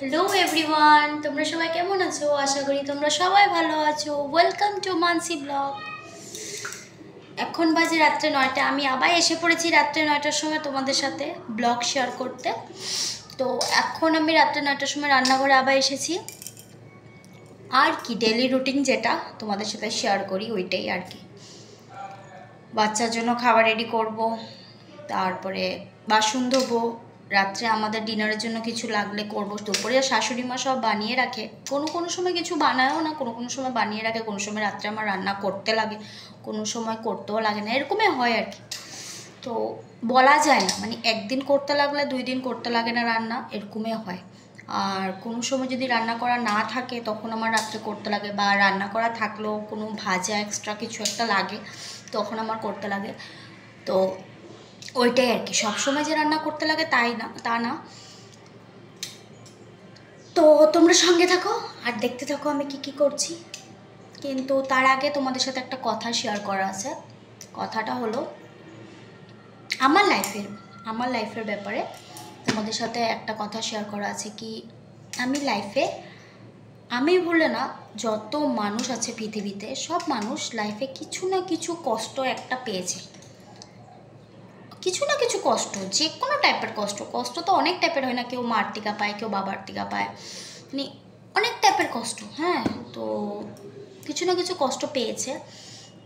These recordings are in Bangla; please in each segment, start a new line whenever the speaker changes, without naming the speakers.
হ্যালো এভরিওয়ান, তোমরা সবাই কেমন আছো? আশা করি তোমরা সবাই ভালো আছো। ওয়েলকাম টু মানসি ব্লগ। এখন বাজে রাত্রে 9টা। আমি আবার এসে পড়েছি রাত্রে 9টার সময় তোমাদের সাথে ব্লগ শেয়ার করতে। তো এখন আমি রাত্রে 9টার সময় রান্নাঘরে আবার এসেছি। আর কি ডেলি রুটিন যেটা তোমাদের সাথে শেয়ার করি ওইটাই আর কি। বাচ্চার জন্য খাবার রেডি করব, তারপরে বাসন ধোবো, রাত্রে আমাদের ডিনারের জন্য কিছু লাগলে করবো। দুপুরে শাশুড়ি মা সব বানিয়ে রাখে, কোনো কোনো সময় কিছু বানায়ও না, কোনো কোনো সময় বানিয়ে রাখে, কোনো সময় রাত্রে আমার রান্না করতে লাগে, কোনো সময় করতেও লাগে না, এরকমই হয় আর কি। তো বলা যায় না, মানে একদিন করতে লাগলে 2 দিন করতে লাগে না রান্না, এরকমই হয়। আর কোনো সময় যদি রান্না করা না থাকে তখন আমার রাত্রে করতে লাগে, বা রান্না করা থাকলেও কোনো ভাজা এক্সট্রা কিছু একটা লাগে তখন আমার করতে লাগে। তো ওইটাই আর কি, সবসময় যে রান্না করতে লাগে তা না। তো তোমরা সঙ্গে থাকো আর দেখতে থাকো আমি কি করছি। কিন্তু তার আগে তোমাদের সাথে একটা কথা শেয়ার করা আছে। কথাটা হলো আমার লাইফের ব্যাপারে তোমাদের সাথে একটা কথা শেয়ার করা আছে। কি আমি বলে না, যত মানুষ আছে পৃথিবীতে সব মানুষ লাইফে কিছু না কিছু কষ্ট একটা পেয়েছে, কিছু না কিছু কষ্ট, যে কোনো টাইপের কষ্ট তো অনেক টাইপের হয় না, কেউ মার টিকা পায়, কেউ বাবার টিকা পায়, মানে অনেক টাইপের কষ্ট। হ্যাঁ, তো কিছু না কিছু কষ্ট পেয়েছে।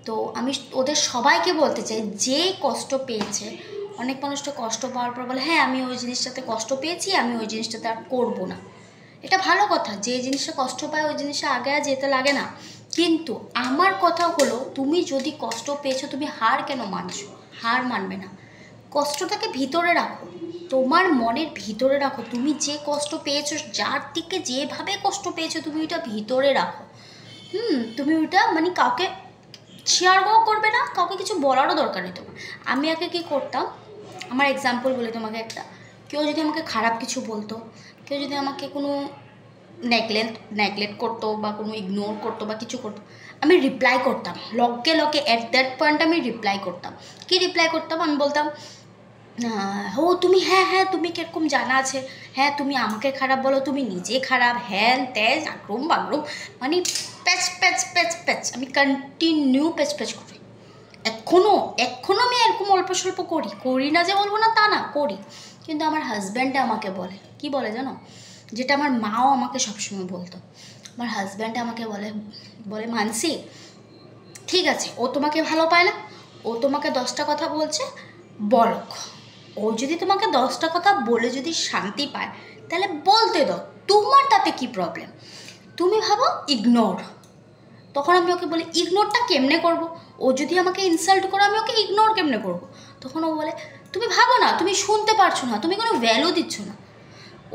তো আমি ওদের সবাইকে বলতে চাই, যে কষ্ট পেয়েছে, অনেক মানুষটা কষ্ট পাওয়ার পর বলে হ্যাঁ আমি ওই জিনিসটাতে কষ্ট পেয়েছি, আমি ওই জিনিসটাতে আর করবো না। এটা ভালো কথা, যে জিনিসটা কষ্ট পায় ওই জিনিসটা আগে আর যেতে লাগে না। কিন্তু আমার কথা হলো, তুমি যদি কষ্ট পেয়েছো, তুমি হার কেন মানছো? হার মানবে না, কষ্টটাকে ভিতরে রাখো, তোমার মনের ভিতরে রাখো। তুমি যে কষ্ট পেয়েছো, যার দিকে যেভাবে কষ্ট পেয়েছো, তুমি ওইটা ভিতরে রাখো। তুমি ওইটা মানে কাউকে শেয়ারও করবে না, কাউকে কিছু বলারও দরকার নেই তোমার। আমি আগে কী করতাম, আমার এক্সাম্পল বলি তোমাকে একটা। কেউ যদি আমাকে খারাপ কিছু বলতো, কেউ যদি আমাকে কোনো নেগলেক্ট করতো বা কোনো ইগনোর করতো বা কিছু করতো, আমি রিপ্লাই করতাম লগে লগে। অ্যাট দ্যাট পয়েন্ট আমি রিপ্লাই করতাম। কি রিপ্লাই করতাম? আমি বলতাম ও তুমি, হ্যাঁ হ্যাঁ তুমি কীরকম জানা আছে, হ্যাঁ তুমি আমাকে খারাপ বলো, তুমি নিজে খারাপ, হ্যান ত্যাজ আগ্রুম বাগ্রুম, মানে প্যাচ প্যাচ প্যাচ প্যাচ, আমি কন্টিনিউ প্যাচ প্যাচ করি। এখনও আমি এরকম অল্প স্বল্প করি না যে বলবো না, তা না, করি। কিন্তু আমার হাজব্যান্ডে আমাকে বলে, কি বলে জানো, যেটা আমার মাও আমাকে সবসময় বলতো। আমার হাজব্যান্ডে আমাকে বলে বলে মানসি, ঠিক আছে ও তোমাকে ভালো পায় না, ও তোমাকে 10টা কথা বলছে, বলক। ও যদি তোমাকে 10টা কথা বলে যদি শান্তি পায়, তাহলে বলতে দাও, তোমার তাতে কি প্রবলেম? তুমি ভাবো ইগনোর। তখন আমি ওকে বলি ইগনোরটা কেমনে করব? ও যদি আমাকে ইনসাল্ট করে, আমি ওকে ইগনোর কেমনে করব? তখন ও বলে তুমি ভাবো না, তুমি শুনতে পারছো না, তুমি কোনো ভ্যালু দিচ্ছ না।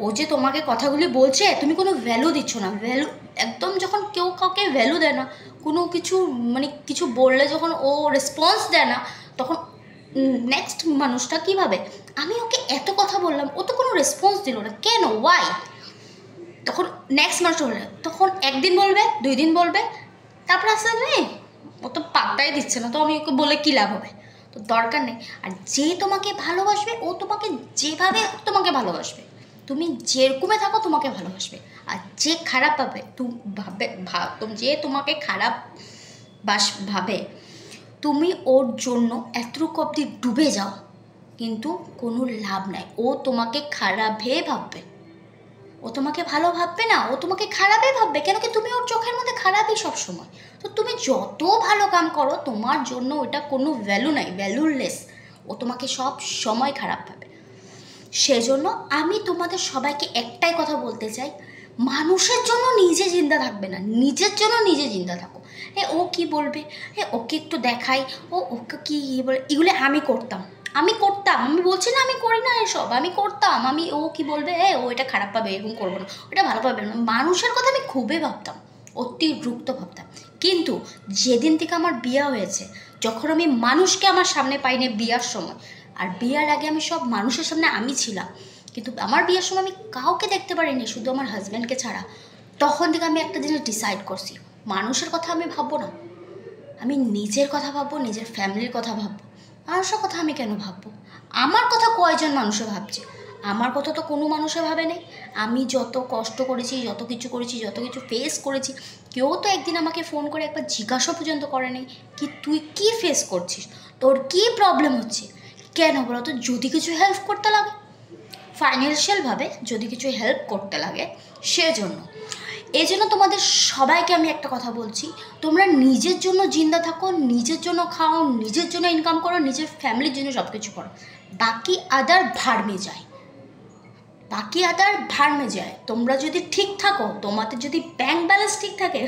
ও যে তোমাকে কথাগুলি বলছে, তুমি কোনো ভ্যালু দিচ্ছ না। ভ্যালু একদম, যখন কেউ কাউকে ভ্যালু দেয় না, কোনো কিছু মানে কিছু বললে যখন ও রেসপন্স দেয় না, তখন নেক্সট মানুষটা কী ভাবে, আমি ওকে এত কথা বললাম, ও তো কোনো রেসপন্স দিল না, কেন, ওয়াই? তখন নেক্সট মানুষটা বলবে, তখন 1 দিন বলবে, 2 দিন বলবে, তারপর আসলে নেই, ও তো পাত্তাই দিচ্ছে না, তো আমি ওকে বলে কী লাভ হবে? তো দরকার নেই। আর যে তোমাকে ভালোবাসবে, ও তোমাকে যেভাবে তোমাকে ভালোবাসবে, তুমি যেরকমে থাকো তোমাকে ভালোবাসবে। আর যে খারাপ পাবে, যে তোমাকে খারাপ ভাবে, তুমি ওর জন্য এতটুকু অব্দি ডুবে যাও, কিন্তু কোনো লাভ নাই। ও তোমাকে খারাপে ভাববে, ও তোমাকে ভালো ভাববে না, ও তোমাকে খারাপই ভাববে। কেন কি, তুমি ওর চোখের মধ্যে খারাপই সবসময়। তো তুমি যত ভালো কাম করো, তোমার জন্য ওটা কোনো ভ্যালু নাই, ভ্যালুলেস। ও তোমাকে সব সময় খারাপ ভাবে। সেজন্য আমি তোমাদের সবাইকে একটাই কথা বলতে চাই, মানুষের জন্য নিজে জিন্দা থাকবে না, নিজের জন্য নিজে জিন্দা থাকো। ও কি বলবে, ওকে একটু দেখাই, ওকে কি বলে, এগুলো আমি বলছি না আমি করি না এসব, আমি করতাম। ও কি বলবে, ও এটা খারাপ পাবে, এরকম করবো না, ওটা ভালো পাবে না, মানুষের কথা আমি খুবই ভাবতাম, অতিরিক্ত ভাবতাম। কিন্তু যেদিন থেকে আমার বিয়ে হয়েছে, যখন আমি মানুষকে আমার সামনে পাইনি বিয়ার সময়, আর বিয়ার আগে আমি সব মানুষের সামনে আমি ছিলাম, কিন্তু আমার বিয়ের সময় আমি কাউকে দেখতে পারিনি, শুধু আমার হাজব্যান্ডকে ছাড়া। তখন থেকে আমি একটা জিনিস ডিসাইড করছি, মানুষের কথা আমি ভাববো না, আমি নিজের কথা ভাববো, নিজের ফ্যামিলির কথা ভাববো। মানুষের কথা আমি কেন ভাববো? আমার কথা কয়জন মানুষে ভাবছে, আমার কথা তো কোনো মানুষে ভাবে নেই। আমি যত কষ্ট করেছি, যত কিছু ফেস করেছি, কেউ তো একদিন আমাকে ফোন করে একবার জিজ্ঞাসা পর্যন্ত করে নেই কি তুই কী ফেস করছিস, তোর কী প্রবলেম হচ্ছে। কেন বলো তো? যদি কিছু হেল্প করতে লাগে, ফাইন্যান্সিয়ালভাবে যদি কিছু হেল্প করতে লাগে, সেজন্য। এই জন্য তোমাদের সবাইকে আমি একটা কথা বলছি, তোমরা নিজের জন্য জিন্দা থাকো, নিজের জন্য খাও, নিজের জন্য ইনকাম করো, নিজের ফ্যামিলির জন্য সব কিছু করো। বাকি আদার ভাড় মে যায়। তোমরা যদি ঠিক থাকো, তোমাদের যদি ব্যাংক ব্যালেন্স ঠিক থাকে,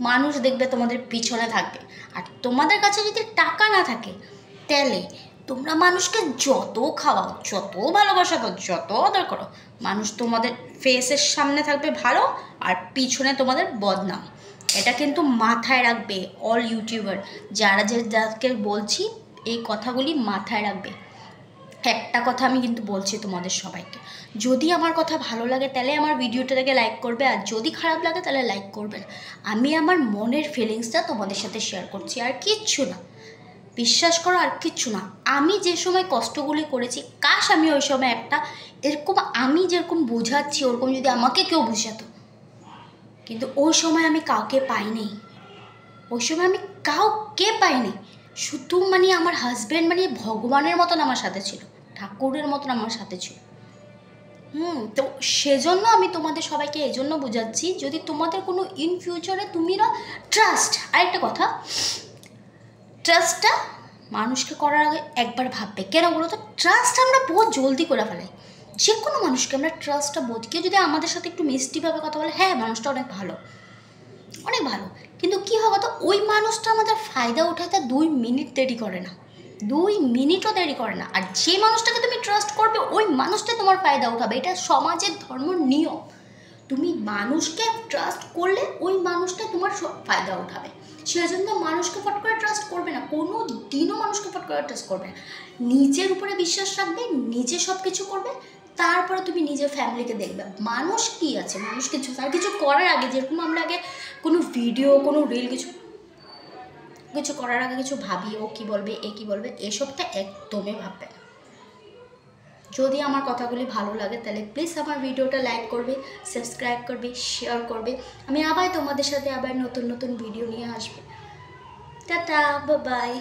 মানুষ দেখবে তোমাদের পিছনে থাকবে। আর তোমাদের কাছে যদি টাকা না থাকে, তাহলে তোমরা মানুষকে যত খাওয়াও, যত ভালোবাসা করো, যত আদর করো, মানুষ তোমাদের ফেসের সামনে থাকবে ভালো, আর পিছনে তোমাদের বদনাম। এটা কিন্তু মাথায় রাখবে অল ইউটিউবার, যাদেরকে বলছি এই কথাগুলি মাথায় রাখবে। একটা কথা আমি কিন্তু বলছি তোমাদের সবাইকে, যদি আমার কথা ভালো লাগে তাহলে আমার ভিডিওটাকে লাইক করবে, আর যদি খারাপ লাগে তাহলে লাইক করবে না। আমি আমার মনের ফিলিংসটা তোমাদের সাথে শেয়ার করছি, আর কিচ্ছু না। বিশ্বাস করো, আর কিচ্ছু না। আমি যে সময় কষ্টগুলি করেছি, কাশ আমি ওই সময় একটা এরকম, আমি যেরকম বোঝাচ্ছি ওরকম যদি আমাকে কেউ বোঝাতো, কিন্তু ওই সময় আমি কাউকে পাইনি। শুধু আমার হাজব্যান্ড ভগবানের মতন আমার সাথে ছিল, ঠাকুরের মতন আমার সাথে ছিল। তো সেজন্য আমি তোমাদের সবাইকে এই জন্য বোঝাচ্ছি, যদি তোমাদের কোনো ইন ফিউচারে তুমি না ট্রাস্ট, আরেকটা কথা, ট্রাস্টটা মানুষকে করার আগে একবার ভাববে। কেন বলো তো? ট্রাস্ট আমরা বহুত জলদি করে ফেলাই। যে কোনো মানুষকে আমরা ট্রাস্টটা কেউ যদি আমাদের সাথে একটু মিষ্টিভাবে কথা বলে, হ্যাঁ মানুষটা অনেক ভালো, কিন্তু কী হবে তো, ওই মানুষটা আমাদের ফায়দা উঠাতে 2 মিনিটও দেরি করে না। আর যে মানুষটাকে তুমি ট্রাস্ট করবে, ওই মানুষটা তোমার ফায়দা উঠাবে। এটা সমাজের ধর্ম নিয়ম। তুমি মানুষকে ট্রাস্ট করলে ওই মানুষটা তোমার ফায়দা উঠাবে। সেজন্য মানুষকে ফট করে ট্রাস্ট করবে না, কোনো দিনও মানুষকে ফট করে ট্রাস্ট করবে না। নিজের উপরে বিশ্বাস রাখবে, নিজে সব কিছু করবে, তারপরে তুমি নিজের ফ্যামিলিকে দেখবে। মানুষ কি আছে, মানুষ কিছু করার আগে, যেরকম আমরা আগে কোনো ভিডিও, কোনো রিল কিছু করার আগে কিছু ভাবি, ও কী বলবে, এ কী বলবে, এসবটা একদমই ভাববে না। যদি আমার কথাগুলি ভালো লাগে তাহলে প্লিজ আমার ভিডিওটা লাইক করবে, সাবস্ক্রাইব করবে, শেয়ার করবে। আমি আবার তোমাদের সাথে নতুন ভিডিও নিয়ে আসবো। Tata, bye bye.